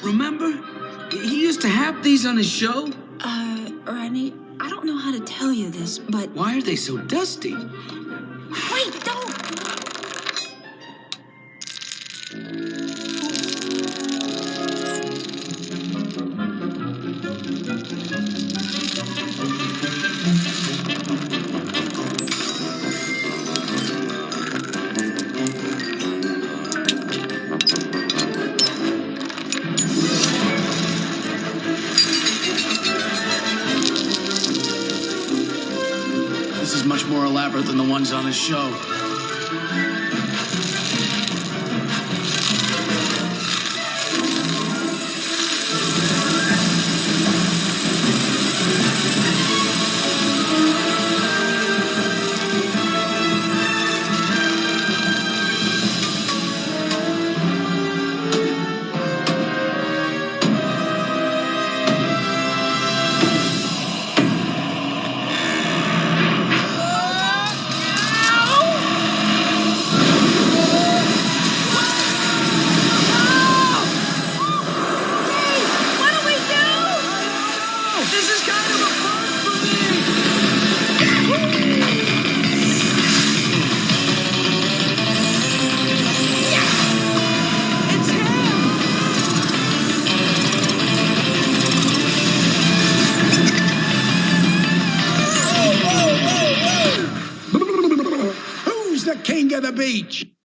Remember? He used to have these on his show. Rodney, I don't know how to tell you this, but... Why are they so dusty? Wait, don't! This is much more elaborate than the ones on his show. This is kind of a first for me! Yes! It's him! Who's the king of the beach?